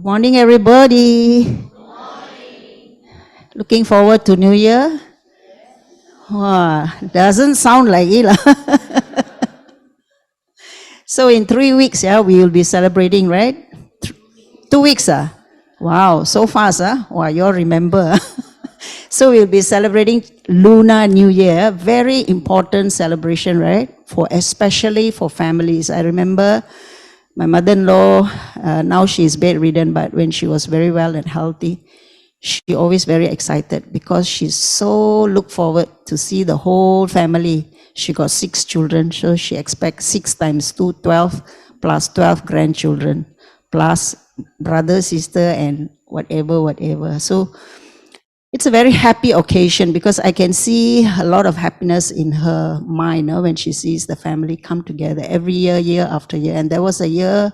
Good morning, everybody. Good morning. Looking forward to New Year? Wow, doesn't sound like it. So in 3 weeks, yeah, we will be celebrating, right? 2 weeks, Wow, so fast, Wow, you all remember. So we'll be celebrating Lunar New Year, very important celebration, right? Especially for families. I remember my mother-in-law, now she's bedridden, but when she was very well and healthy, she always very excited because she's so look forward to see the whole family. She got 6 children, so she expects 6 times 2, 12, plus 12 grandchildren, plus brother, sister, and whatever. So it's a very happy occasion because I can see a lot of happiness in her mind when she sees the family come together every year, year after year. And there was a year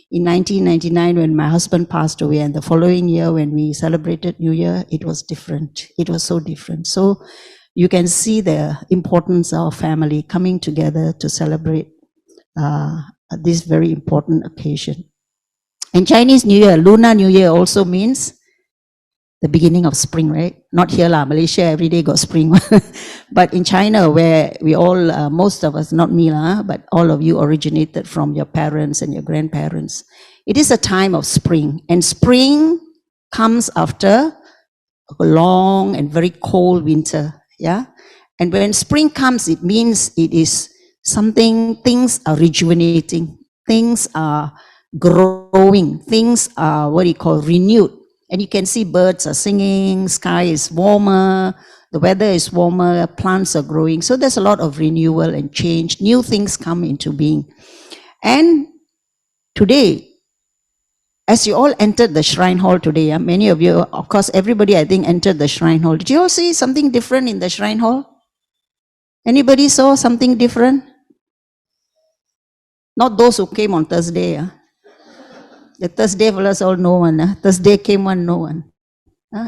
in 1999 when my husband passed away, and the following year when we celebrated New Year, it was different. It was so different. So you can see the importance of family coming together to celebrate this very important occasion. And Chinese New Year, Lunar New Year also means the beginning of spring, right? Not here, Malaysia, every day got spring. But in China, where we all, most of us, not me, but all of you originated from your parents and your grandparents, it is a time of spring. And spring comes after a long and very cold winter, yeah? And when spring comes, it means it is something, things are rejuvenating, things are growing, things are renewed. And you can see birds are singing, sky is warmer, the weather is warmer, plants are growing. So there's a lot of renewal and change. New things come into being. And today, as you all entered the shrine hall today, many of you, of course, everybody I think entered the shrine hall. Did you all see something different in the shrine hall? Anybody saw something different? Not those who came on Thursday. The Thursday fellas all no one. Thursday came one, no one.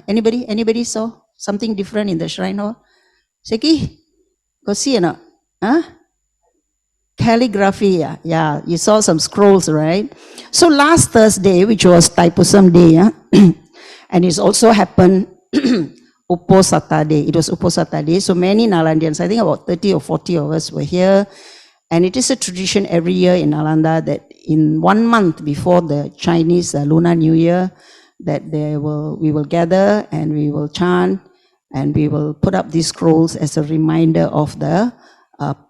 Anybody saw something different in the shrine hall? Seki, go see or not? Calligraphy, yeah, you saw some scrolls, right? So last Thursday, which was Taipusam Day, and it's also happened Uposatha Day. It was Uposatha Day. So many Nalandians, I think about 30 or 40 of us were here. And it is a tradition every year in Nalanda that in 1 month before the Chinese Lunar New Year, that we will gather and we will chant and we will put up these scrolls as a reminder of the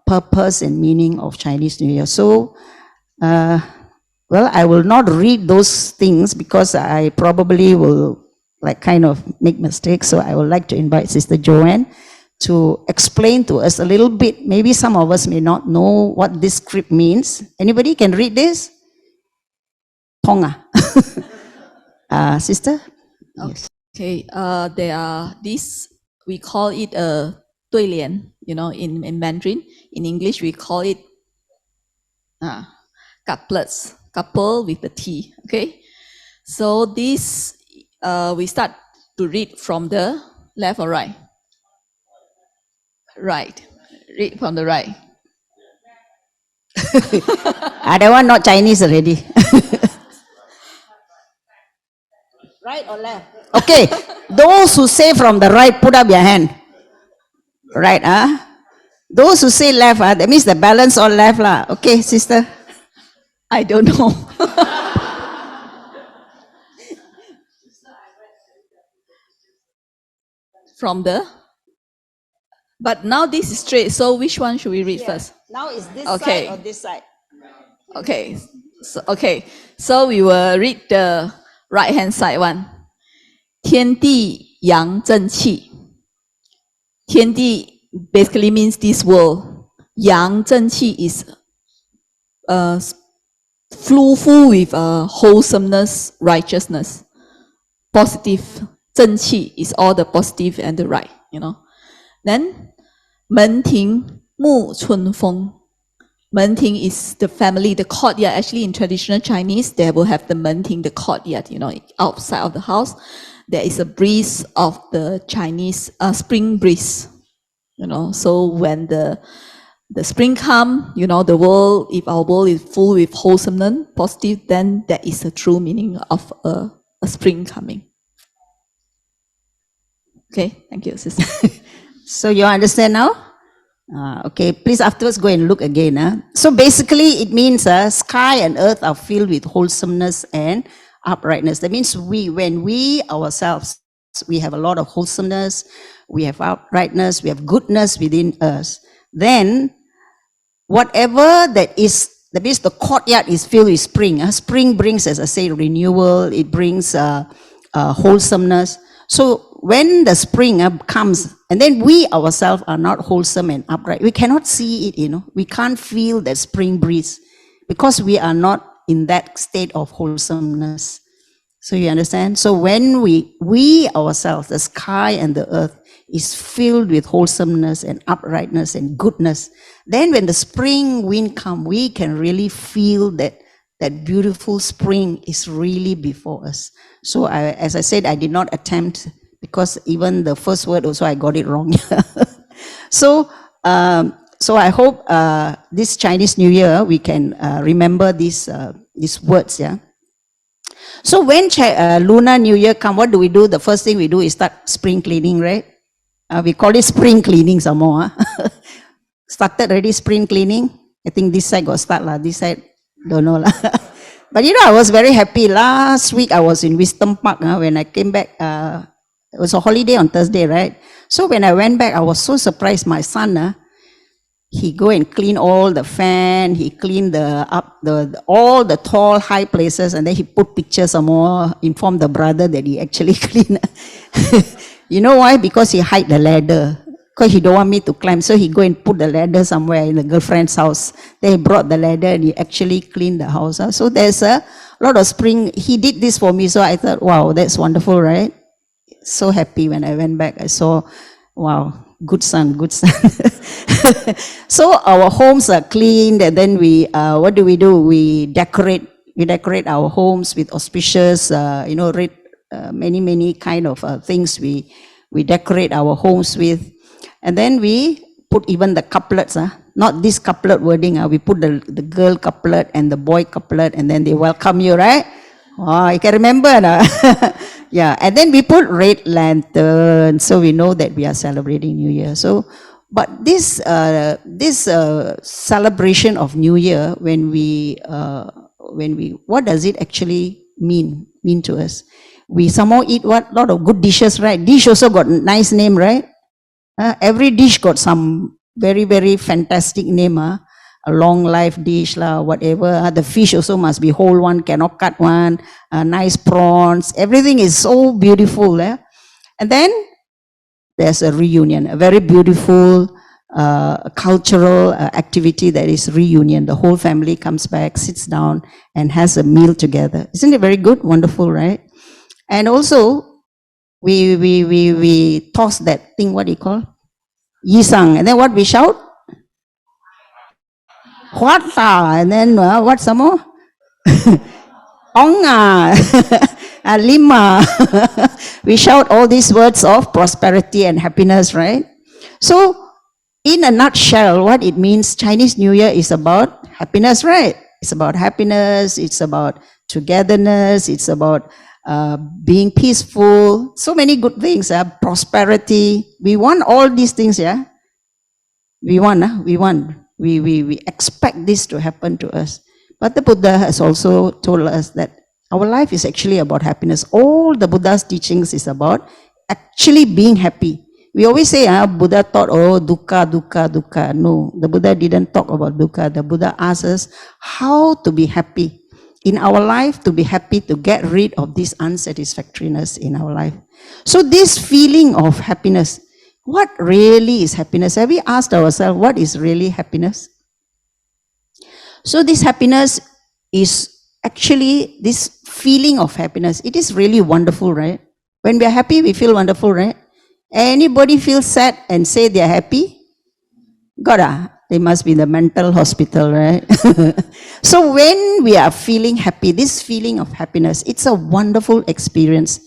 purpose and meaning of Chinese New Year. So, well, I will not read those things because I probably will kind of make mistakes. So I would like to invite Sister Joanne to explain to us a little bit. Maybe some of us may not know what this script means. Anybody can read this? Tonga. Sister? Yes. Okay, there are this, we call it a 对联, in Mandarin. In English, we call it couplets, couple with the T, okay? So this, we start to read from the left or right? Right. Read from the right. That one not Chinese already. Right or left? Okay, those who say from the right, put up your hand. Right, Those who say left, that means the balance all left, lah. Okay, sister? I don't know. From the? But now this is straight, so which one should we read first? Now is this side or this side? Okay, so we will read the right hand side one. 天地阳正气. 天地 basically means this world. 阳正气 is full with wholesomeness, righteousness, positive. 正气 is all the positive and the right, Then 门庭沐春风. 门庭 is the family, the courtyard. Actually, in traditional Chinese, they will have the 门庭, the courtyard, outside of the house. There is a breeze of the Chinese spring breeze, So when the the spring come, the world, if our world is full with wholesomeness, positive, then that is the true meaning of a spring coming. Okay, thank you, sister. So you understand now? Okay, please afterwards go and look again. So basically it means sky and earth are filled with wholesomeness and uprightness. That means when we ourselves, we have a lot of wholesomeness, we have uprightness, we have goodness within us. Then whatever that means the courtyard is filled with spring. Spring brings, as I say, renewal, it brings wholesomeness. So when the spring comes, and then we ourselves are not wholesome and upright, we cannot see it, we can't feel that spring breeze because we are not in that state of wholesomeness. So you understand? So when we ourselves, the sky and the earth, is filled with wholesomeness and uprightness and goodness, then when the spring wind comes, we can really feel that beautiful spring is really before us. So as I said, I did not attempt, because even the first word also I got it wrong. So I hope this Chinese New Year we can remember these words. Yeah. So when Lunar New Year come, what do we do? The first thing we do is start spring cleaning, right? We call it spring cleaning some more. Started already spring cleaning. I think this side got start lah. This side don't know lah. But I was very happy. Last week I was in Wisdom Park. When I came back, it was a holiday on Thursday, right? So when I went back, I was so surprised. My son, he go and clean all the fan. He cleaned all the tall, high places, and then he put pictures some more. Informed the brother that he actually cleaned. You know why? Because he hide the ladder. Because he don't want me to climb, so he go and put the ladder somewhere in the girlfriend's house. Then he brought the ladder and he actually cleaned the house. So there's a lot of spring. He did this for me, so I thought, wow, that's wonderful, right? So happy when I went back. I saw, wow, good son, good son. So our homes are cleaned, and then we, what do? We decorate. We decorate our homes with auspicious, many kind of things we decorate our homes with. And then we put even the couplets, not this couplet wording, we put the girl couplet and the boy couplet, and then they welcome you, right? Oh, you can remember. Yeah, and then we put red lantern, so we know that we are celebrating New Year. So, but this celebration of New Year, when we, what does it actually mean to us? We somehow eat what? Lot of good dishes, right? Dish also got nice name, right? Every dish got some very, very fantastic name. A long life dish, whatever. The fish also must be whole one, cannot cut one. Nice prawns. Everything is so beautiful. And then there's a reunion, a very beautiful cultural activity that is reunion. The whole family comes back, sits down, and has a meal together. Isn't it very good? Wonderful, right? And also, we toss that thing, what do you call? Yisang. And then what we shout? Huata. And then what some more? Onga. Lima. We shout all these words of prosperity and happiness, right? So, in a nutshell, what it means, Chinese New Year is about happiness, right? It's about happiness, it's about togetherness, it's about being peaceful, so many good things, prosperity. We want all these things, yeah? We want. We expect this to happen to us. But the Buddha has also told us that our life is actually about happiness. All the Buddha's teachings is about actually being happy. We always say, Buddha taught, dukkha, dukkha, dukkha. No, the Buddha didn't talk about dukkha. The Buddha asks us how to be happy in our life, to be happy, to get rid of this unsatisfactoriness in our life. So this feeling of happiness, what really is happiness? Have we asked ourselves, what is really happiness? So this happiness is actually this feeling of happiness. It is really wonderful, right? When we are happy, we feel wonderful, right? Anybody feel sad and say they are happy? God, they must be in the mental hospital, right? So when we are feeling happy, this feeling of happiness, it's a wonderful experience.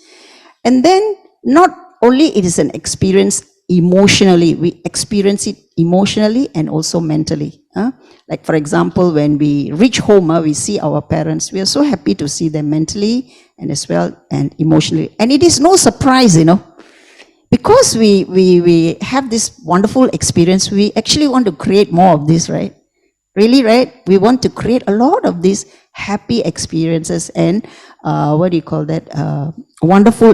And then not only it is an experience, emotionally. We experience it emotionally and also mentally. Like for example, when we reach home, we see our parents. We are so happy to see them mentally and as well and emotionally. And it is no surprise, because we have this wonderful experience. We actually want to create more of this, right? Really, right? We want to create a lot of these happy experiences and wonderful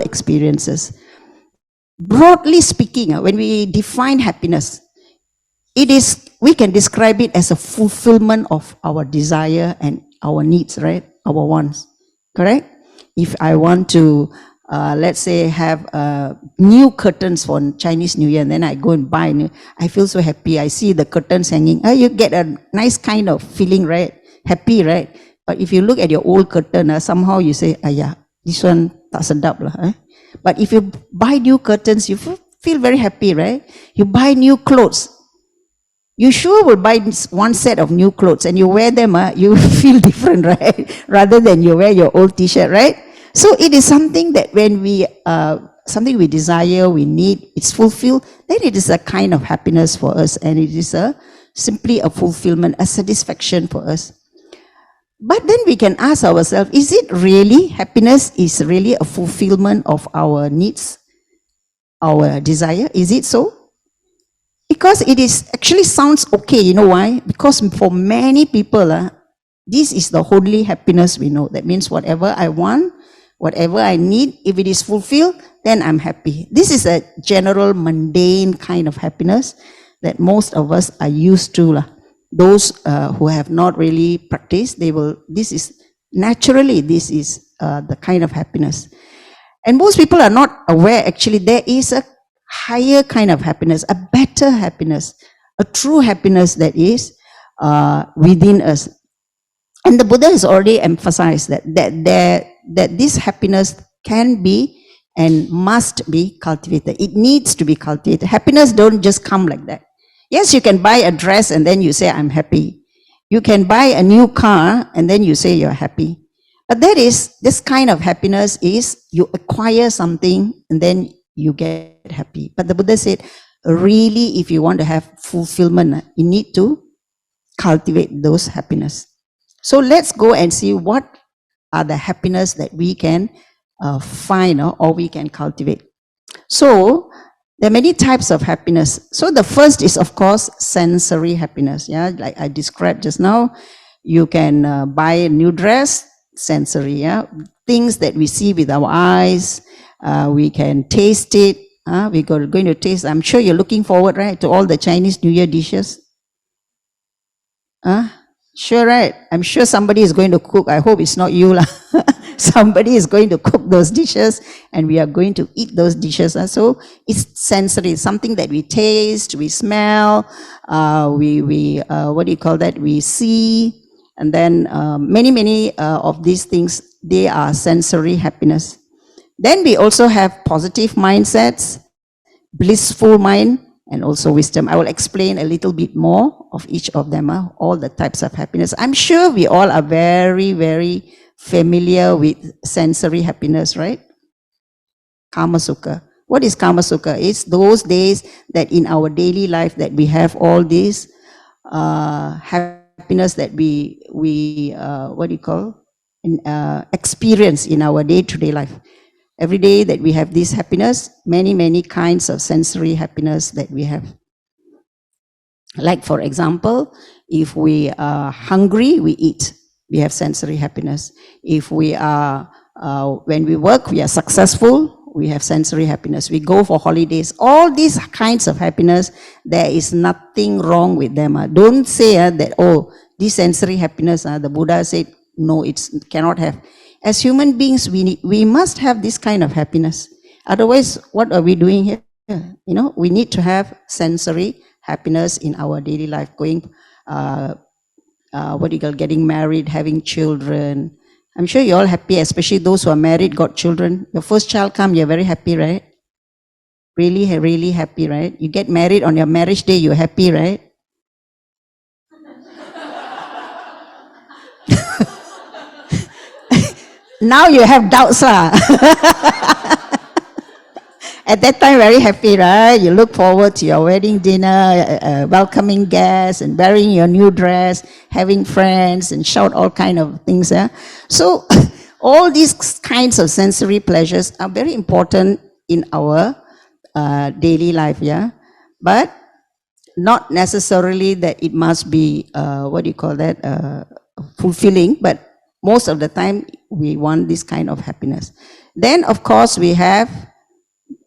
experiences. Broadly speaking, when we define happiness, we can describe it as a fulfillment of our desire and our needs, right? Our wants, correct? If I want to, let's say, have new curtains for Chinese New Year, and then I go and buy new, I feel so happy. I see the curtains hanging. You get a nice kind of feeling, right? Happy, right? But if you look at your old curtain, somehow you say, yeah, this one tak sedap lah. But if you buy new curtains, you feel very happy, right? You buy new clothes. You sure will buy one set of new clothes and you wear them, you feel different, right? Rather than you wear your old t-shirt, right? So it is something that when something we desire, we need, it's fulfilled, then it is a kind of happiness for us, and it is simply a fulfillment, a satisfaction for us. But then we can ask ourselves, is it really, happiness is really a fulfillment of our needs, our desire? Is it so? Because it is actually sounds okay. You know why? Because for many people, this is the only happiness we know. That means whatever I want, whatever I need, if it is fulfilled, then I'm happy. This is a general mundane kind of happiness that most of us are used to. Those who have not really practiced, this is the kind of happiness. And most people are not aware, actually, there is a higher kind of happiness, a better happiness, a true happiness that is within us. And the Buddha has already emphasized that this happiness can be and must be cultivated. It needs to be cultivated. Happiness don't just come like that. Yes, you can buy a dress and then you say, I'm happy. You can buy a new car and then you say you're happy. But this kind of happiness is you acquire something and then you get happy. But the Buddha said, really, if you want to have fulfillment, you need to cultivate those happiness. So let's go and see what are the happiness that we can find or we can cultivate. So there are many types of happiness. So the first is, of course, sensory happiness. Yeah, like I described just now. You can buy a new dress, sensory. Yeah, things that we see with our eyes. We can taste it. We're going to taste. I'm sure you're looking forward, right, to all the Chinese New Year dishes. Sure, right? I'm sure somebody is going to cook. I hope it's not you, lah. Somebody is going to cook those dishes, and we are going to eat those dishes. So it's sensory, something that we taste, we smell, we see, and then many of these things, they are sensory happiness. Then we also have positive mindsets, blissful mind, and also wisdom. I will explain a little bit more of each of them, all the types of happiness. I'm sure we all are very, very familiar with sensory happiness, right? Kama Sukha. What is Kama Sukha? It's those days that in our daily life that we have all these happiness that we experience in our day-to-day life. Every day that we have this happiness, many kinds of sensory happiness that we have. Like for example, if we are hungry, we eat. We have sensory happiness. If we are, when we work, we are successful, we have sensory happiness. We go for holidays. All these kinds of happiness, there is nothing wrong with them. Don't say that, oh, this sensory happiness, the Buddha said, no, it cannot have. As human beings, we must have this kind of happiness. Otherwise, what are we doing here? We need to have sensory happiness in our daily life, going, getting married, having children. I'm sure you're all happy, especially those who are married, got children. Your first child come, you're very happy, right? Really, really happy, right? You get married on your marriage day, you're happy, right? Now you have doubts, At that time, very happy, right? You look forward to your wedding dinner, welcoming guests, and wearing your new dress, having friends, and shout all kind of things. Yeah? So, all these kinds of sensory pleasures are very important in our daily life. Yeah, but not necessarily that it must be fulfilling, but most of the time we want this kind of happiness. Then of course we have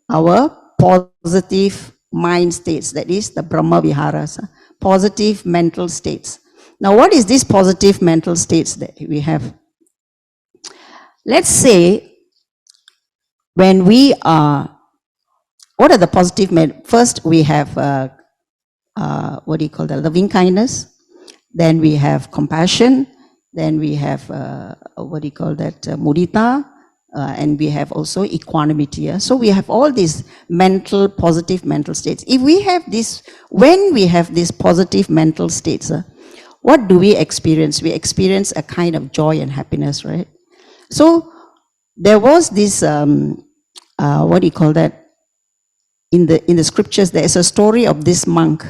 our positive mind states, that is the Brahma Viharas, positive mental states. Now what is this positive mental states that we have? Let's say when we are, what are the positive first we have loving kindness, then we have compassion, then we have mudita, and we have also equanimity. Yeah? So we have all these positive mental states. If we have this, when we have these positive mental states, what do we experience? We experience a kind of joy and happiness, right? So there was this, in the scriptures, there is a story of this monk.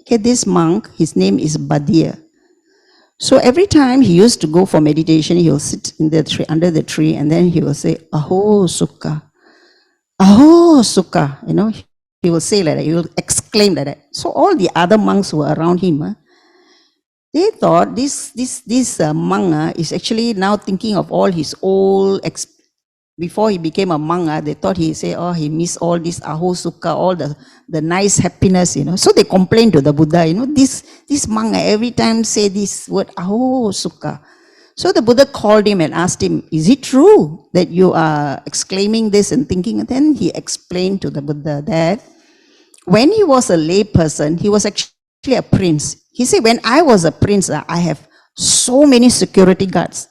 Okay, this monk, his name is Badir. So every time he used to go for meditation, he will sit in the tree, under the tree, and then he will say, Aho Sukha. Aho Sukha. He will say like that, he will exclaim like that. So all the other monks who were around him, they thought this monk is actually now thinking of all his old before he became a monk, they thought he say, he missed all this aho sukha, all the nice happiness, So they complained to the Buddha, this monk every time say this word aho sukha. So the Buddha called him and asked him, is it true that you are exclaiming this and thinking? And then he explained to the Buddha that when he was a lay person, he was actually a prince. He said, when I was a prince, I have so many security guards.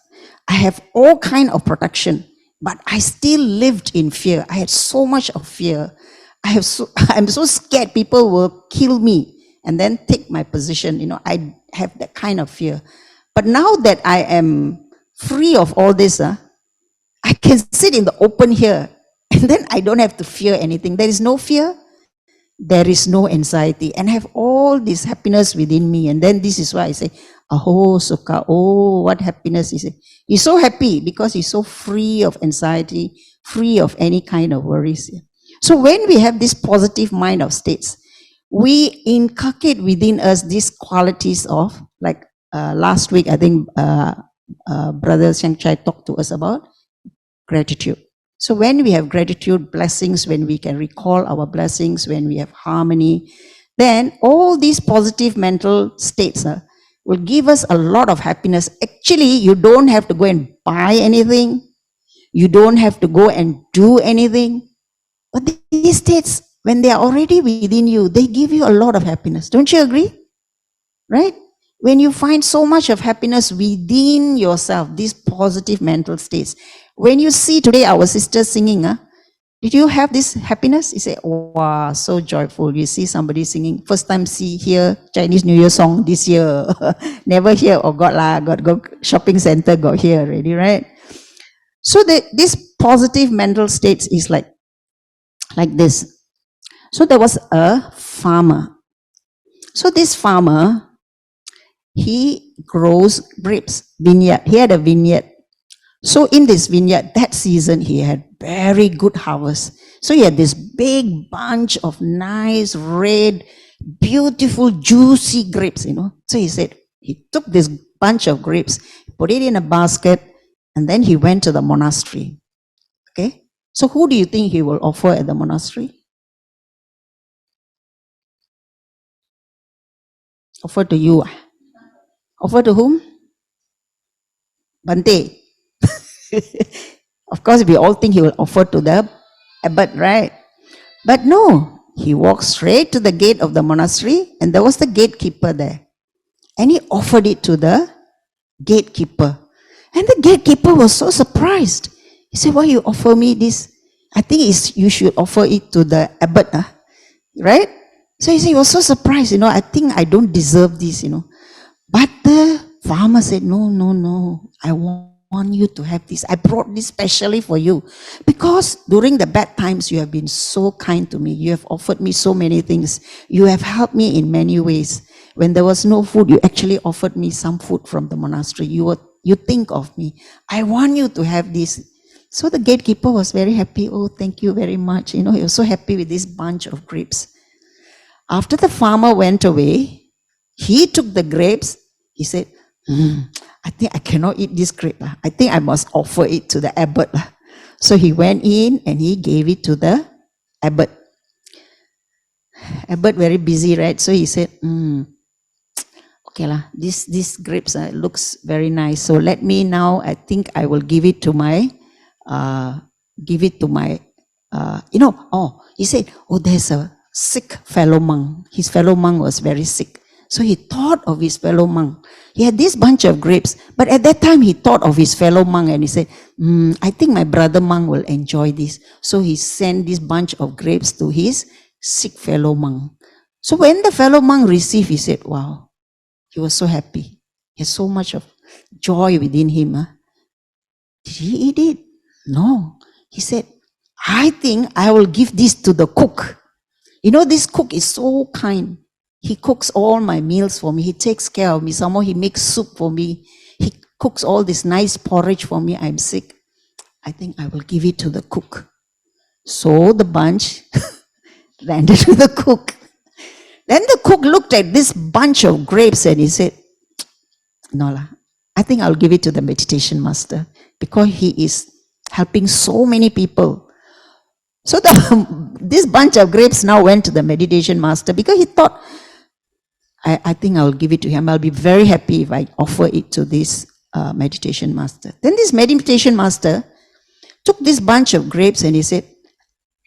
I have all kind of protection. But I still lived in fear. I had so much of fear. I'm so scared people will kill me and then take my position. I have that kind of fear. But now that I am free of all this, I can sit in the open here and then I don't have to fear anything. There is no fear. There is no anxiety, and have all this happiness within me. And then this is why I say, Aho Sukha, oh, what happiness is it? He's so happy because he's so free of anxiety, free of any kind of worries. So when we have this positive mind of states, we inculcate within us these qualities of, like last week, I think Brother Siang Chai talked to us about gratitude. So when we have gratitude, blessings, when we can recall our blessings, when we have harmony, then all these positive mental states will give us a lot of happiness. Actually, you don't have to go and buy anything. You don't have to go and do anything. But these states, when they are already within you, they give you a lot of happiness. Don't you agree? Right? When you find so much of happiness within yourself, these positive mental states. When you see today our sisters singing, did you have this happiness? You say, wow, so joyful. You see somebody singing, first time hear Chinese New Year song this year. Never hear, got go shopping center, got here already, right? So this positive mental states is like this. So there was a farmer. So this farmer, he grows grapes, vineyard. He had a vineyard. So in this vineyard, that season, he had very good harvest. So he had this big bunch of nice, red, beautiful, juicy grapes, So he said, he took this bunch of grapes, put it in a basket, and then he went to the monastery. Okay? So who do you think he will offer at the monastery? Offer to you. Offer to whom? Bante. Of course, we all think he will offer to the abbot, right? But no, he walked straight to the gate of the monastery, and there was the gatekeeper there. And he offered it to the gatekeeper. And the gatekeeper was so surprised. He said, why you offer me this? I think you should offer it to the abbot, right? So he was so surprised, I think I don't deserve this, But the farmer said, no, I want want you to have this. I brought this specially for you. Because during the bad times, you have been so kind to me. You have offered me so many things. You have helped me in many ways. When there was no food, you actually offered me some food from the monastery. You think of me. I want you to have this. So the gatekeeper was very happy. Oh, thank you very much. He was so happy with this bunch of grapes. After the farmer went away, he took the grapes. He said, I think I cannot eat this grape. I think I must offer it to the abbot. So he went in and he gave it to the abbot. Abbot very busy, right? So he said, okay lah, this grapes looks very nice. So let me now, I think I will give it to my, he said, oh, there's a sick fellow monk. His fellow monk was very sick. So he thought of his fellow monk. He had this bunch of grapes, but at that time he thought of his fellow monk and he said, I think my brother monk will enjoy this. So he sent this bunch of grapes to his sick fellow monk. So when the fellow monk received, he said, wow, he was so happy. He had so much of joy within him. Did he eat it? No. He said, I think I will give this to the cook. This cook is so kind. He cooks all my meals for me. He takes care of me. Somehow he makes soup for me. He cooks all this nice porridge for me. I'm sick. I think I will give it to the cook. So the bunch landed to the cook. Then the cook looked at this bunch of grapes and he said, no lah, I think I'll give it to the meditation master because he is helping so many people. So this bunch of grapes now went to the meditation master because he thought, I think I'll give it to him. I'll be very happy if I offer it to this meditation master. Then this meditation master took this bunch of grapes and he said,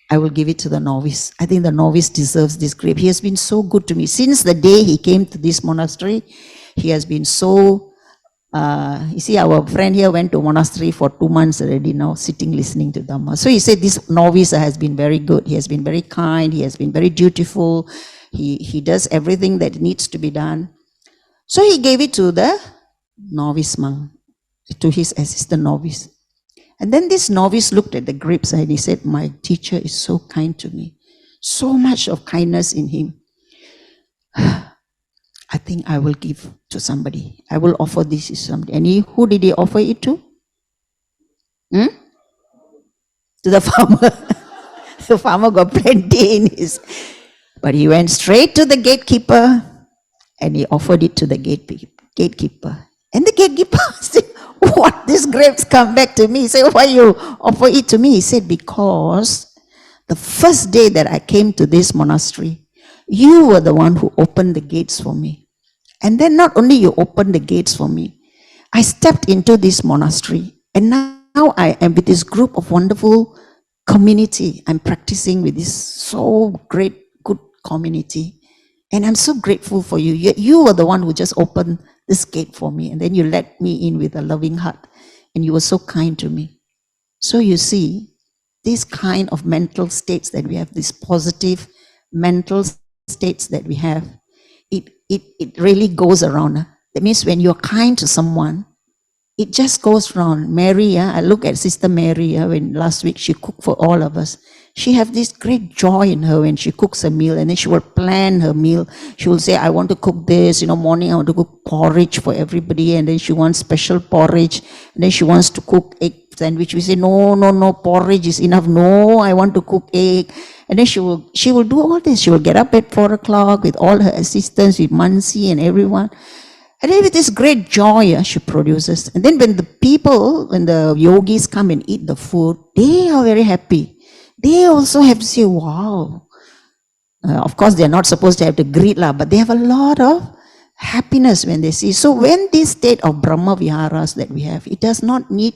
I will give it to the novice. I think the novice deserves this grape. He has been so good to me. Since the day he came to this monastery, he has been so, you see, our friend here went to monastery for 2 months already now, sitting, listening to Dhamma. So he said this novice has been very good. He has been very kind. He has been very dutiful. He does everything that needs to be done. So he gave it to the novice monk, to his assistant novice. And then this novice looked at the grapes and he said, my teacher is so kind to me. So much of kindness in him. I think I will give to somebody. I will offer this to somebody. And who did he offer it to? To the farmer. The farmer got plenty in his. But he went straight to the gatekeeper and he offered it to the gatekeeper. And the gatekeeper said, what? These grapes come back to me. He said, why you offer it to me? He said, because the first day that I came to this monastery, you were the one who opened the gates for me. And then not only you opened the gates for me, I stepped into this monastery and now I am with this group of wonderful community. I'm practicing with this so great, good community. And I'm so grateful for you. You were the one who just opened this gate for me. And then you let me in with a loving heart. And you were so kind to me. So you see, these kind of mental states that we have, these positive mental states that we have, it really goes around. That means when you're kind to someone, it just goes around. Mary, I look at Sister Mary, when last week she cooked for all of us. She has this great joy in her when she cooks a meal, and then she will plan her meal. She will say, I want to cook this, morning I want to cook porridge for everybody, and then she wants special porridge, and then she wants to cook egg sandwich. We say, no, porridge is enough. No, I want to cook egg. And then she will do all this. She will get up at 4 o'clock with all her assistants, with Mansi and everyone. And then with this great joy she produces. And then when the yogis come and eat the food, they are very happy. They also have to say, wow. Of course, they're not supposed to have to greet, but they have a lot of happiness when they see. So when this state of Brahma Viharas that we have, it does not need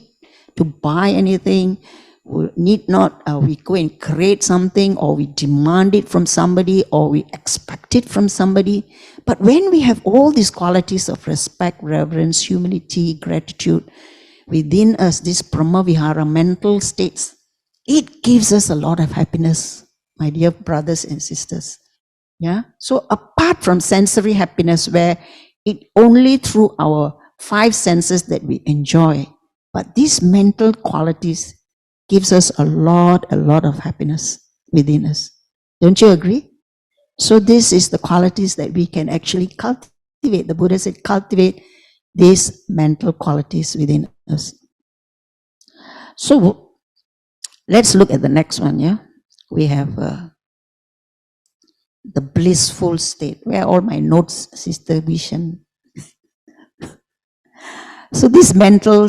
to buy anything. We need not, we go and create something, or we demand it from somebody, or we expect it from somebody. But when we have all these qualities of respect, reverence, humility, gratitude within us, these Brahmavihara mental states, it gives us a lot of happiness, my dear brothers and sisters. Yeah. So apart from sensory happiness, where it only through our 5 senses that we enjoy, But these mental qualities gives us a lot of happiness within us. Don't you agree? So this is the qualities that we can actually cultivate. The Buddha said, cultivate these mental qualities within us. So let's look at the next one, yeah? We have the blissful state. Where are all my notes, Sister Vision? So these mental,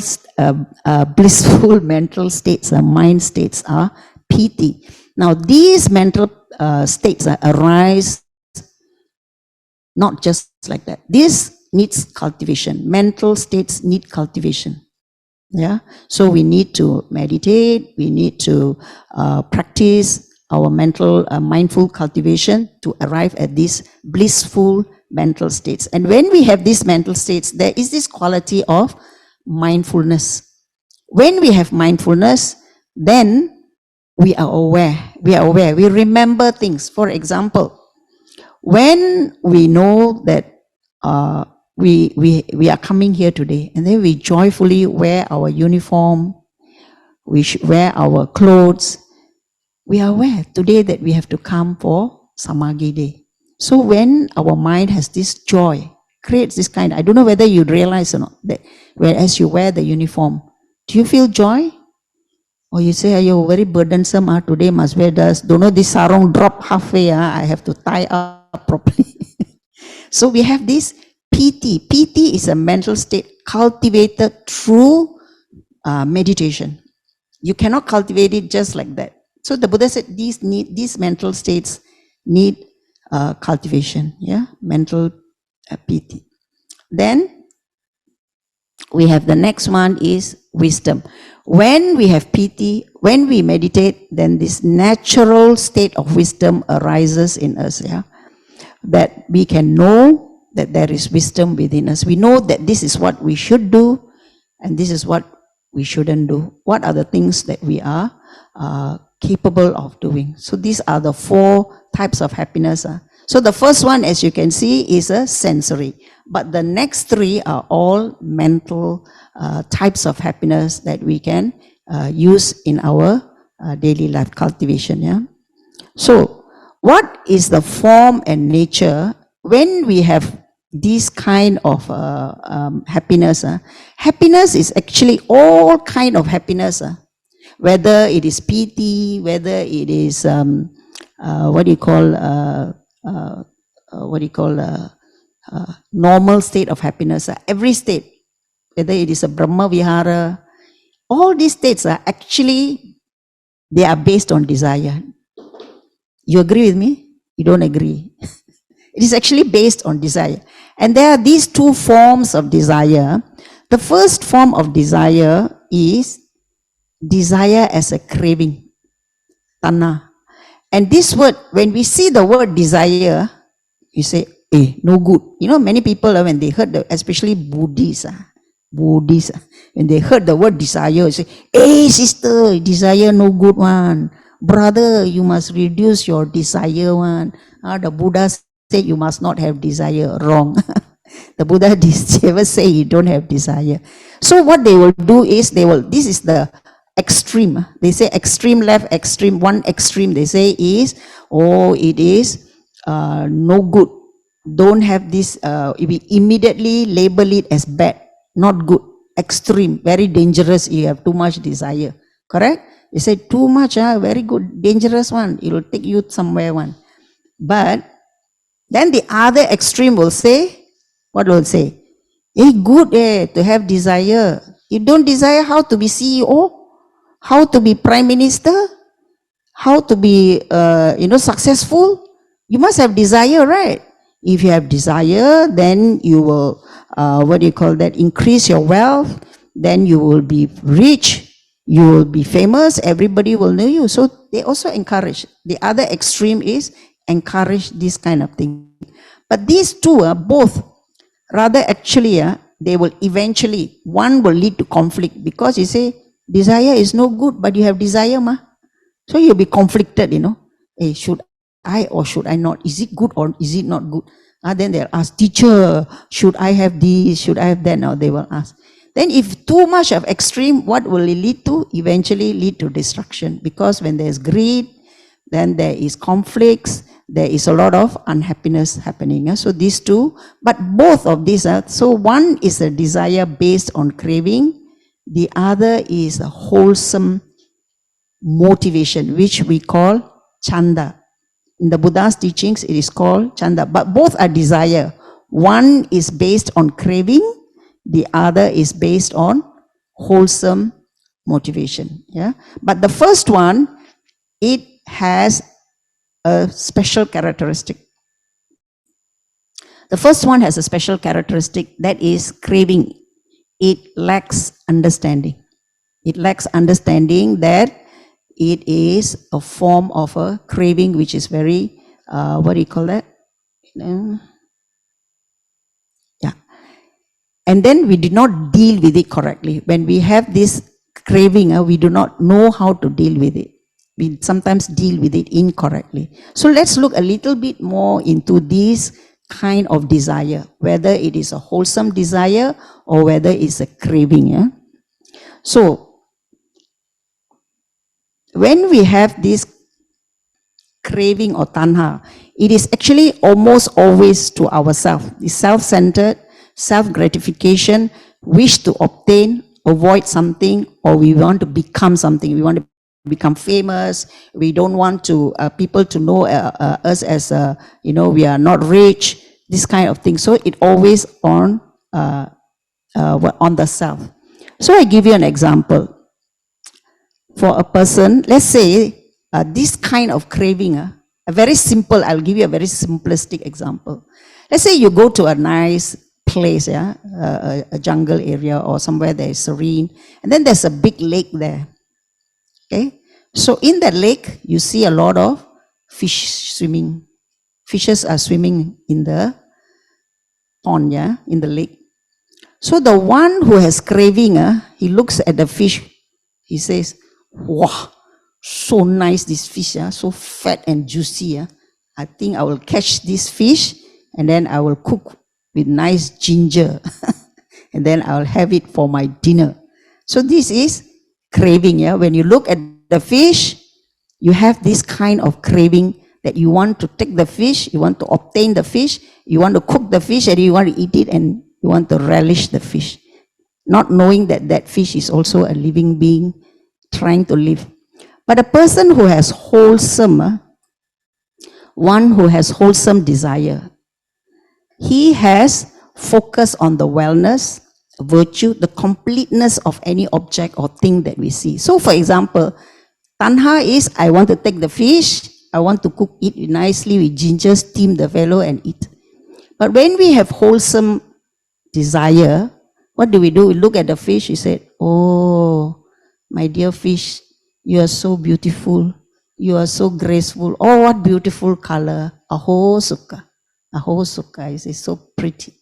blissful mental states, mind states are piti. Now these mental states arise not just like that. This needs cultivation. Mental states need cultivation. Yeah. So we need to meditate. We need to practice our mental mindful cultivation to arrive at these blissful mental states. And when we have these mental states, there is this quality of mindfulness. When we have mindfulness, then we are aware. We are aware. We remember things. For example, when we know that we are coming here today, and then we joyfully wear our uniform, we wear our clothes, we are aware today that we have to come for Samagi Day. So when our mind has this joy, creates this kind, I don't know whether you realize or not, that whereas you wear the uniform, do you feel joy? Or you say, you're very burdensome, today must wear this, don't know, this sarong drop halfway, I have to tie up properly. So we have this piti. Piti is a mental state cultivated through meditation. You cannot cultivate it just like that. So the Buddha said these mental states need cultivation. Yeah, mental piti. Then we have the next one is wisdom. When we have piti, when we meditate, then this natural state of wisdom arises in us. Yeah, that we can know that there is wisdom within us. We know that this is what we should do and this is what we shouldn't do. What are the things that we are capable of doing? So these are the 4 types of happiness. So the first one, as you can see, is a sensory. But the next 3 are all mental types of happiness that we can use in our daily life cultivation. Yeah. So what is the form and nature when we have this kind of happiness? Happiness is actually all kind of happiness. Whether it is piti, whether it is normal state of happiness. Every state, whether it is a Brahma Vihara, all these states are actually, they are based on desire. You agree with me? You don't agree? It is actually based on desire. And there are these 2 forms of desire. The first form of desire is desire as a craving, tanha. And this word, when we see the word desire, you say, no good. You know, many people, when they heard, especially Buddhists, when they heard the word desire, you say, sister, desire no good one. Brother, you must reduce your desire one. The Buddha said you must not have desire. Wrong. The Buddha never say you don't have desire. So what they will do is, this is the extreme. They say extreme left, extreme, one extreme they say is, it is no good. Don't have this, we immediately label it as bad, not good, extreme, very dangerous, you have too much desire. Correct? They say too much, very good, dangerous one, it will take you somewhere one. But then the other extreme will say, what will say? Good to have desire. You don't desire how to be CEO, how to be Prime Minister, how to be successful. You must have desire, right? If you have desire, then you will increase your wealth, then you will be rich, you will be famous, everybody will know you. So they also encourage. The other extreme is encourage this kind of thing. But these 2 are both, rather actually, they will eventually, one will lead to conflict, because you say, desire is no good, but you have desire, ma. So you'll be conflicted, should I or should I not? Is it good or is it not good? Then they'll ask, teacher, should I have this? Should I have that? Now they will ask. Then if too much of extreme, what will it lead to? Eventually lead to destruction. Because when there's greed, then there is conflicts, there is a lot of unhappiness happening. So these two, but both of these are, so one is a desire based on craving, the other is a wholesome motivation, which we call chanda. In the Buddha's teachings, it is called chanda, but both are desire. One is based on craving, the other is based on wholesome motivation. Yeah, but the first one, it has a special characteristic. The first one has a special characteristic, that is craving. It lacks understanding. It lacks understanding that it is a form of a craving which is very, what do you call that? Yeah. And then we did not deal with it correctly. When we have this craving, we do not know how to deal with it. We sometimes deal with it incorrectly. So let's look a little bit more into this kind of desire, whether it is a wholesome desire or whether it's a craving. Yeah? So when we have this craving or tanha, it is actually almost always to ourselves. The self-centered, self-gratification, wish to obtain, avoid something, or we want to become something. We want to become famous. We don't want to people to know us as we are not rich. This kind of thing. So it always on the self. So I give you an example. For a person, let's say this kind of craving, a very simple, I'll give you a very simplistic example. Let's say you go to a nice place, yeah, a jungle area or somewhere that is serene, and then there's a big lake there. Okay, so in that lake, you see a lot of fish swimming. Fishes are swimming in the pond, yeah, in the lake. So the one who has craving, he looks at the fish, he says, wow, so nice this fish, so fat and juicy. I think I will catch this fish and then I will cook with nice ginger and then I'll have it for my dinner. So this is craving. Yeah? When you look at the fish, you have this kind of craving that you want to take the fish, you want to obtain the fish, you want to cook the fish and you want to eat it and you want to relish the fish. Not knowing that that fish is also a living being trying to live. But a person who has wholesome, one who has wholesome desire, he has focus on the wellness, virtue, the completeness of any object or thing that we see. So for example, tanha is, I want to take the fish, I want to cook it nicely with ginger, steam the fellow and eat. But when we have wholesome desire, what do? We look at the fish, we say, oh, my dear fish, you are so beautiful, you are so graceful, oh, what beautiful color, aho sukha, you say, so pretty.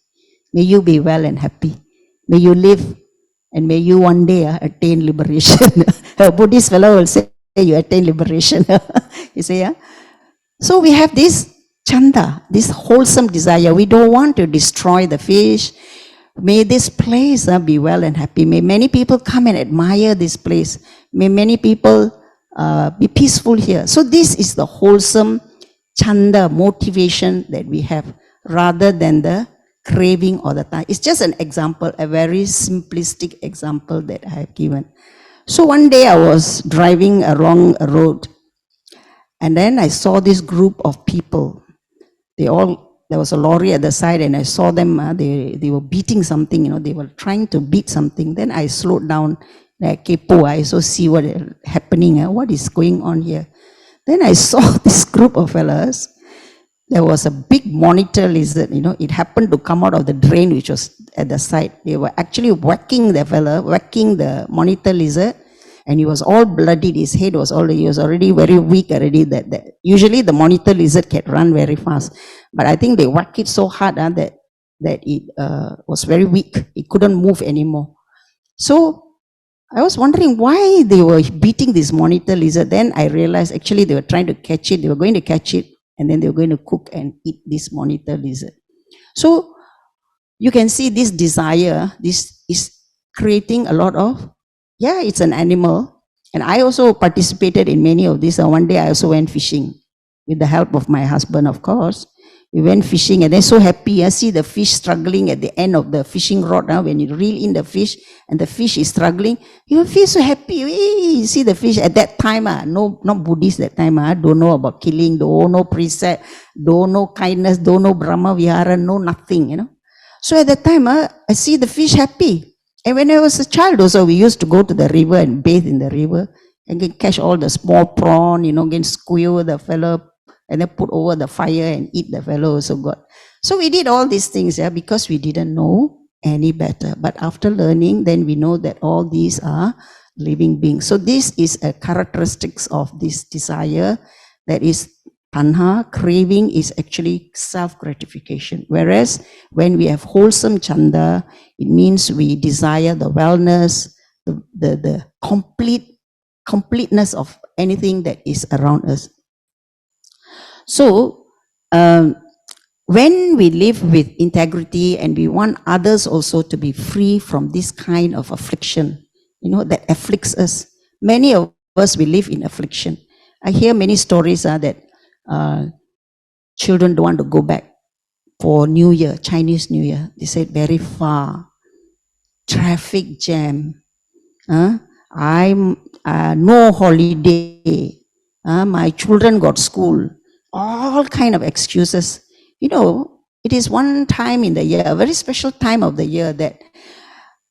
May you be well and happy. May you live and may you one day attain liberation. A Buddhist fellow will say, you attain liberation. You say, yeah? So we have this chanda, this wholesome desire. We don't want to destroy the fish. May this place be well and happy. May many people come and admire this place. May many people be peaceful here. So this is the wholesome chanda motivation that we have, rather than the craving or the time. It's just an example, a very simplistic example that I have given. So one day I was driving along a road, and then I saw this group of people. There was a lorry at the side, and I saw them, they were beating something, they were trying to beat something. Then I slowed down, like kepo, I also see what is happening, what is going on here. Then I saw this group of fellas. There was a big monitor lizard, it happened to come out of the drain which was at the side. They were actually whacking the monitor lizard, and he was all bloodied. His head was he was already very weak already. That usually the monitor lizard can run very fast, but I think they whacked it so hard that it was very weak. It couldn't move anymore. So I was wondering why they were beating this monitor lizard. Then I realized actually they were trying to catch it. They were going to catch it, and then they were going to cook and eat this monitor lizard. So you can see this desire, this is creating a lot of, yeah, it's an animal. And I also participated in many of these. One day I also went fishing with the help of my husband, of course. We went fishing and they're so happy. I see the fish struggling at the end of the fishing rod. When you reel in the fish and the fish is struggling, you feel so happy. You see the fish at that time. No, not Buddhist that time. Don't know about killing, don't know precept, don't know kindness, don't know Brahma Vihara, no nothing. So at that time, I see the fish happy. And when I was a child also, we used to go to the river and bathe in the river and can catch all the small prawn, can squeal the fellow and then put over the fire and eat the fellow also got. So we did all these things, because we didn't know any better. But after learning, then we know that all these are living beings. So this is a characteristics of this desire, that is tanha. Craving is actually self-gratification. Whereas when we have wholesome chanda, it means we desire the wellness, the completeness of anything that is around us. So, when we live with integrity and we want others also to be free from this kind of affliction, that afflicts us. Many of us, we live in affliction. I hear many stories that children don't want to go back for New Year, Chinese New Year. They said very far, traffic jam. I'm no holiday. My children got school. All kind of excuses. It is one time in the year, a very special time of the year, that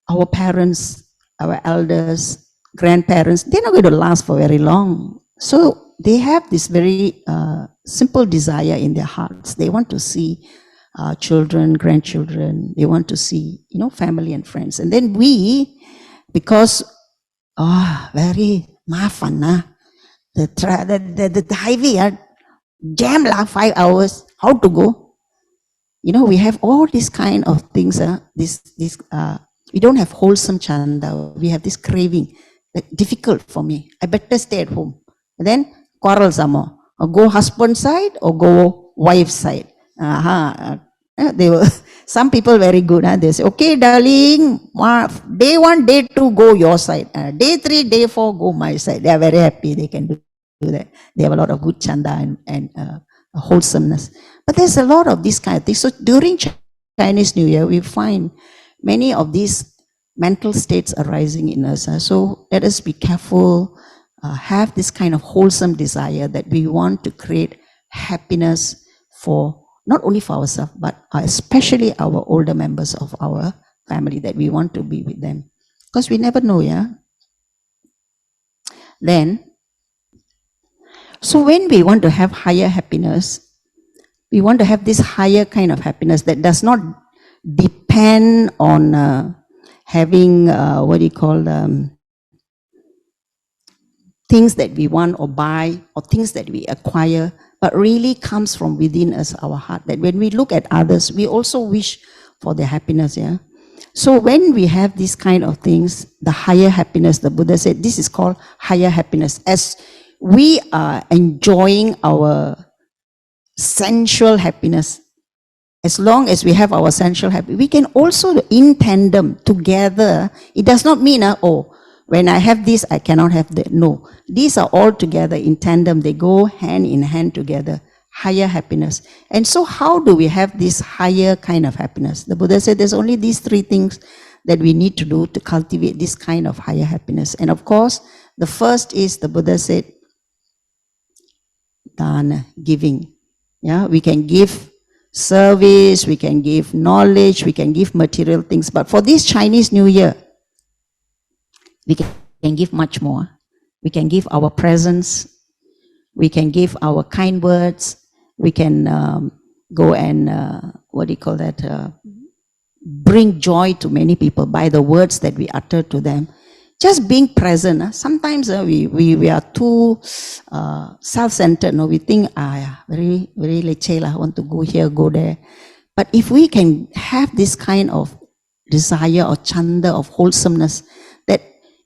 our parents, our elders, grandparents, they're not going to last for very long. So they have this very simple desire in their hearts. They want to see children, grandchildren. They want to see, family and friends. And then we, because very mafan, the highway jam 5 hours. How to go? We have all these kind of things. We don't have wholesome chanda. We have this craving. Difficult for me. I better stay at home. And then quarrel some more. Or go husband side or go wife side. They were some people very good. They say, okay, darling, day 1, day 2, go your side. Day 3, day 4, go my side. They are very happy. They can do that. They have a lot of good chanda and wholesomeness. But there's a lot of this kind of things. So during Chinese New Year, we find many of these mental states arising in us. So let us be careful, have this kind of wholesome desire that we want to create happiness for, not only for ourselves, but especially our older members of our family, that we want to be with them. Because we never know, Then, so when we want to have higher happiness, we want to have this higher kind of happiness that does not depend on having, things that we want or buy or things that we acquire, but really comes from within us, our heart. That when we look at others, we also wish for their happiness, So when we have these kind of things, the higher happiness, the Buddha said, this is called higher happiness. As we are enjoying our sensual happiness, as long as we have our sensual happiness, we can also, in tandem, together. It does not mean, when I have this, I cannot have that. No, these are all together in tandem. They go hand in hand together. Higher happiness. And so how do we have this higher kind of happiness? The Buddha said there's only these 3 things that we need to do to cultivate this kind of higher happiness. And of course, the first is, the Buddha said, dana, giving. We can give service, we can give knowledge, we can give material things. But for this Chinese New Year, we can give much more. We can give our presence. We can give our kind words. We can go and, bring joy to many people by the words that we utter to them. Just being present. Sometimes we are too self-centered. We think, very, very leceh, I want to go here, go there. But if we can have this kind of desire or chanda of wholesomeness, that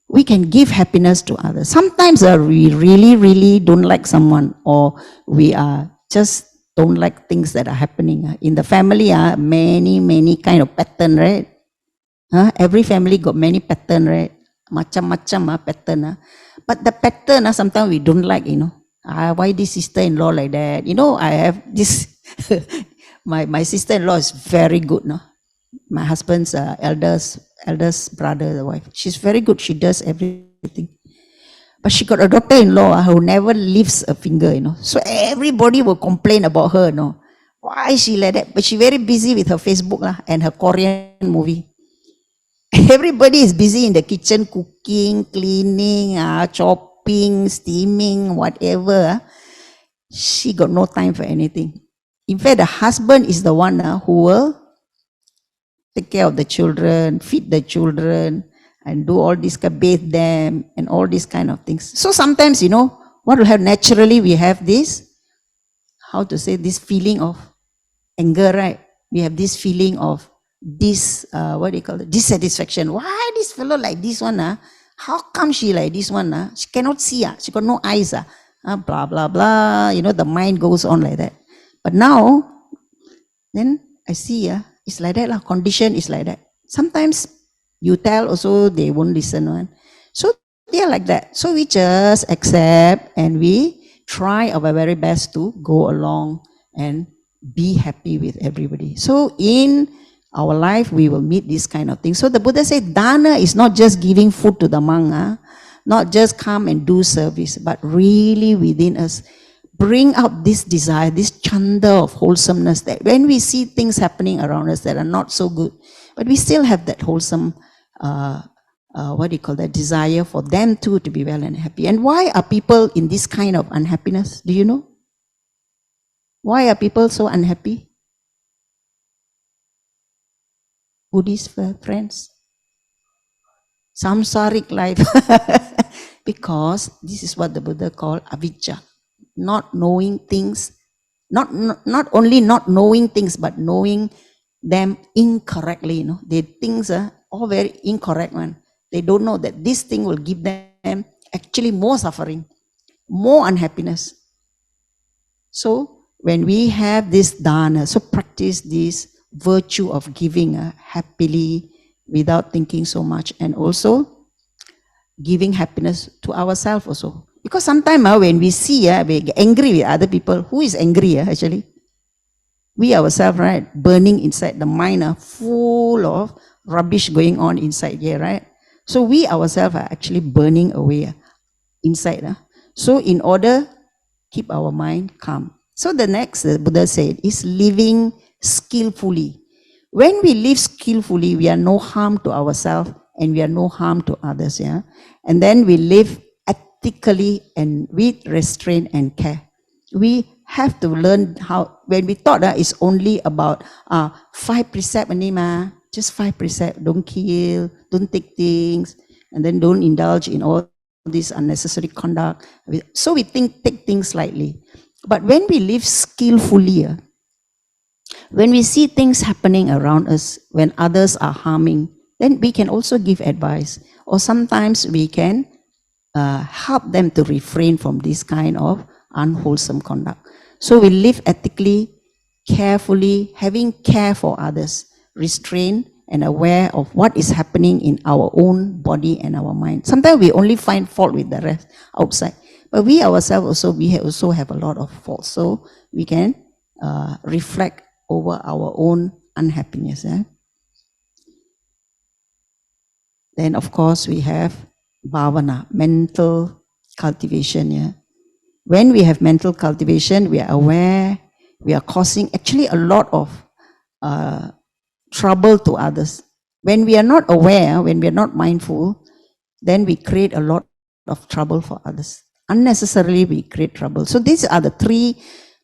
we can give happiness to others. Sometimes we really, really don't like someone, or we are just don't like things that are happening. In the family, many, many kind of pattern, right? Every family got many pattern, right? Macam-macam pattern. But the pattern, sometimes we don't like, why this sister-in-law like that? I have this, my sister-in-law is very good, no? My husband's eldest brother, the wife. She's very good. She does everything. But she got a daughter-in-law who never lifts a finger, So everybody will complain about her, Why is she like that? But she's very busy with her Facebook and her Korean movie. Everybody is busy in the kitchen, cooking, cleaning, chopping, steaming, whatever. She got no time for anything. In fact, the husband is the one who will take care of the children, feed the children, and do all this, bathe them, and all these kind of things. So sometimes, what will have naturally, we have this, this feeling of anger, right? We have this feeling of this, dissatisfaction. Why this fellow like this one? How come she like this one? She cannot see. She got no eyes. Blah, blah, blah. The mind goes on like that. But now, then I see, it's like that. Condition is like that. Sometimes you tell also, they won't listen. So they are like that. So we just accept and we try our very best to go along and be happy with everybody. So in our life, we will meet this kind of thing. So the Buddha said, dana is not just giving food to the monk, not just come and do service, but really within us, bring out this desire, this chanda of wholesomeness, that when we see things happening around us that are not so good, but we still have that wholesome, desire for them too to be well and happy. And why are people in this kind of unhappiness? Do you know? Why are people so unhappy? Buddhist friends? Samsaric life. Because this is what the Buddha called avijja. Not knowing things, not only not knowing things, but knowing them incorrectly. They things are all very incorrect one. They don't know that this thing will give them actually more suffering, more unhappiness. So when we have this dana, so practice this virtue of giving happily without thinking so much, and also giving happiness to ourselves also. Because sometimes when we see, we get angry with other people. Who is angry actually? We ourselves, right? Burning inside the mind, full of rubbish going on inside here, right? So we ourselves are actually burning away inside. So in order keep our mind calm. So the next, the Buddha said, is living skillfully. When we live skillfully, we are no harm to ourselves and we are no harm to others. And then we live ethically and with restraint and care. We have to learn how, when we thought it's only about 5 precepts only, just 5 precepts, don't kill, don't take things, and then don't indulge in all this unnecessary conduct. So we take things lightly. But when we live skillfully, when we see things happening around us, when others are harming, then we can also give advice. Or sometimes we can help them to refrain from this kind of unwholesome conduct. So we live ethically, carefully, having care for others, restrained and aware of what is happening in our own body and our mind. Sometimes we only find fault with the rest outside, but we ourselves also, we also have a lot of faults. So we can reflect over our own unhappiness. Then of course we have bhavana, mental cultivation. When we have mental cultivation, we are aware, we are causing actually a lot of trouble to others. When we are not aware, when we are not mindful, then we create a lot of trouble for others. Unnecessarily we create trouble. So these are the 3,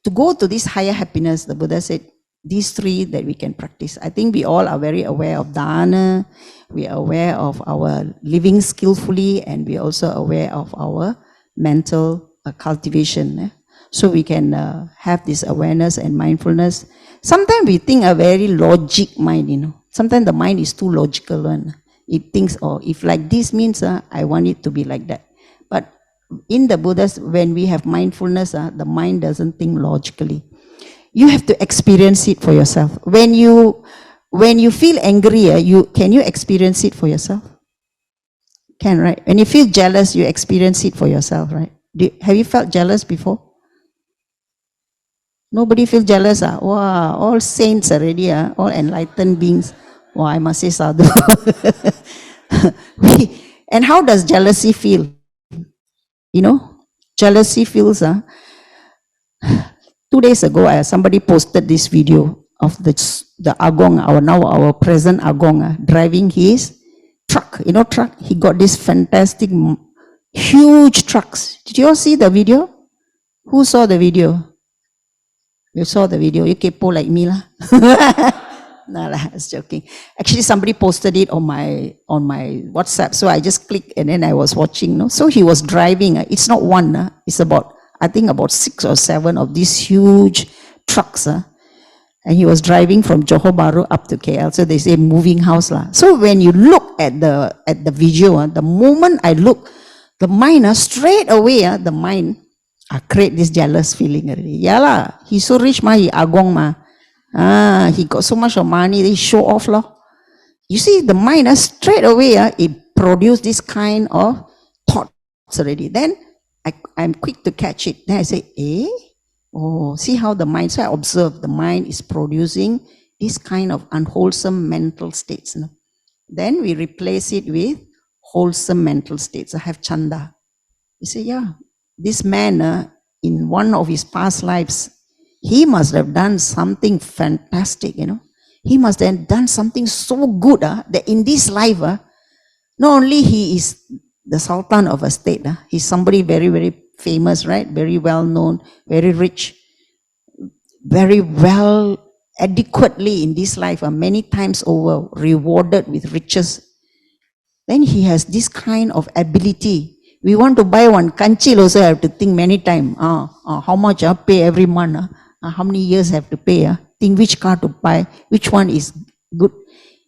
to go to this higher happiness, the Buddha said, these 3 that we can practice. I think we all are very aware of dana, we are aware of our living skillfully, and we are also aware of our mental cultivation. So we can have this awareness and mindfulness. Sometimes we think a very logic mind, Sometimes the mind is too logical one. It thinks, oh, if like this means I want it to be like that. But in the Buddhas, when we have mindfulness, the mind doesn't think logically. You have to experience it for yourself. When you when you feel angry, can you experience it for yourself? Can, right? When you feel jealous, you experience it for yourself, right? Have you felt jealous before? Nobody feel jealous, ah? Wow, all saints already, ah? All enlightened beings. Wow, I must say sadhu. And how does jealousy feel? You know, jealousy feels, 2 days ago, somebody posted this video of the Agong, our present Agong, driving his truck. You know, truck. He got this fantastic, huge trucks. Did you all see the video? Who saw the video? You saw the video. You kepo like me lah. No lah, I was joking. Actually, somebody posted it on my WhatsApp, so I just clicked and then I was watching. No, so he was driving. It's not one. It's about, I think, about 6 or 7 of these huge trucks. And he was driving from Johor Bahru up to KL. So they say moving house lah. So when you look at the video, the moment I look, the mind straight away, the mind create this jealous feeling already. Yeah lah, he's so rich ma, he agong ma. He got so much of money, they show off lah. You see, the mind straight away, it produced this kind of thoughts already. Then I'm quick to catch it. Then I say, oh, see how the mind, so I observe the mind is producing this kind of unwholesome mental states. No? Then we replace it with wholesome mental states. I have chanda. You say, yeah, this man, in one of his past lives, he must have done something fantastic, you know. He must have done something so good that in this life, not only he is the Sultan of a state, he's somebody very, very famous, right? Very well known, very rich, very well, adequately in this life, many times over, rewarded with riches. Then he has this kind of ability. We want to buy one kanchil also have to think many times. How much pay every month? How many years have to pay? Think which car to buy, which one is good.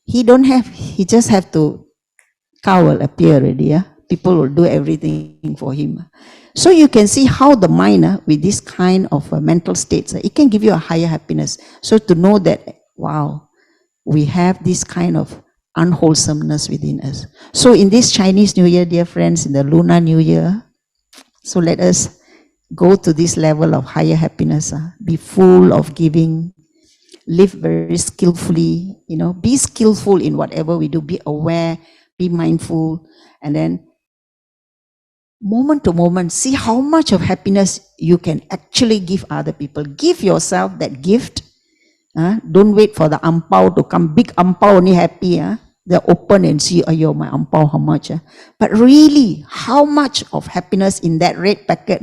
He don't have, he just have to, car will appear already. People will do everything for him. So you can see how the mind, with this kind of mental states, it can give you a higher happiness. So to know that, wow, we have this kind of unwholesomeness within us. So in this Chinese New Year, dear friends, in the Lunar New Year, so let us go to this level of higher happiness, be full of giving, live very skillfully, you know, be skillful in whatever we do, be aware, be mindful, and then moment to moment, see how much of happiness you can actually give other people. Give yourself that gift. Don't wait for the ampao to come. Big ampao only happy. They open and see, ayo, my ampao, how much? But really, how much of happiness in that red packet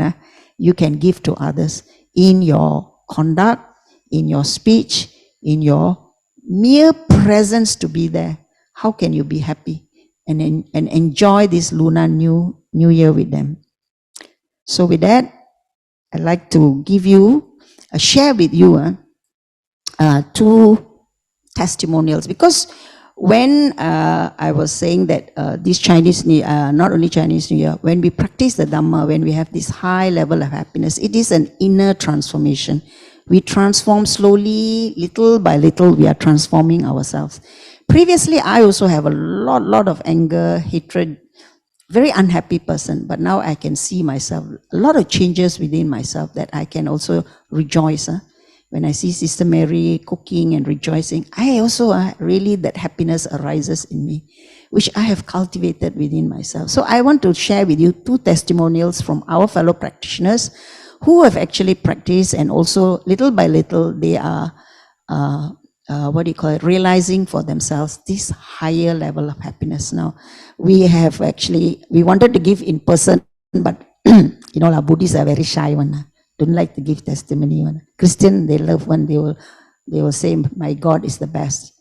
you can give to others in your conduct, in your speech, in your mere presence to be there. How can you be happy and enjoy this Lunar New Year with them? So with that, I'd like to give you, share with you 2 testimonials, because when I was saying that this Chinese New not only Chinese New Year, when we practice the Dhamma, when we have this high level of happiness, it is an inner transformation. We transform slowly, little by little, we are transforming ourselves. Previously, I also have a lot of anger, hatred, very unhappy person, but now I can see myself, a lot of changes within myself that I can also rejoice. When I see Sister Mary cooking and rejoicing, I also really, that happiness arises in me, which I have cultivated within myself. So I want to share with you 2 testimonials from our fellow practitioners who have actually practiced, and also little by little they are, realizing for themselves this higher level of happiness. Now, we have actually, we wanted to give in person, but you know, Buddhists are very shy one. Don't like to give testimony. Christian, they love when they will say, my God is the best.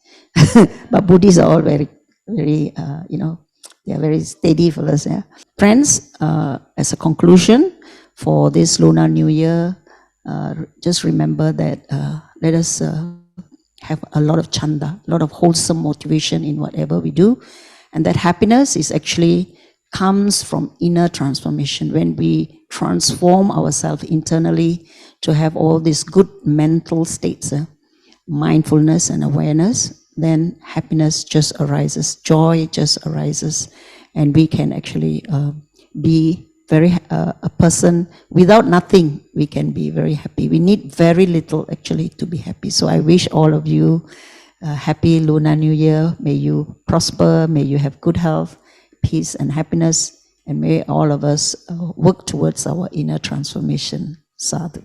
But Buddhists are all very, very, they are very steady fellows. Yeah. Friends, as a conclusion for this Lunar New Year, just remember that let us have a lot of chanda, a lot of wholesome motivation in whatever we do. And that happiness is actually comes from inner transformation. When we transform ourselves internally to have all these good mental states, mindfulness and awareness, then happiness just arises, joy just arises, and we can actually be a person without nothing. We can be very happy. We need very little actually to be happy. So I wish all of you happy Lunar New Year. May you prosper. May you have good health, peace, and happiness. And may all of us work towards our inner transformation. Sadhu.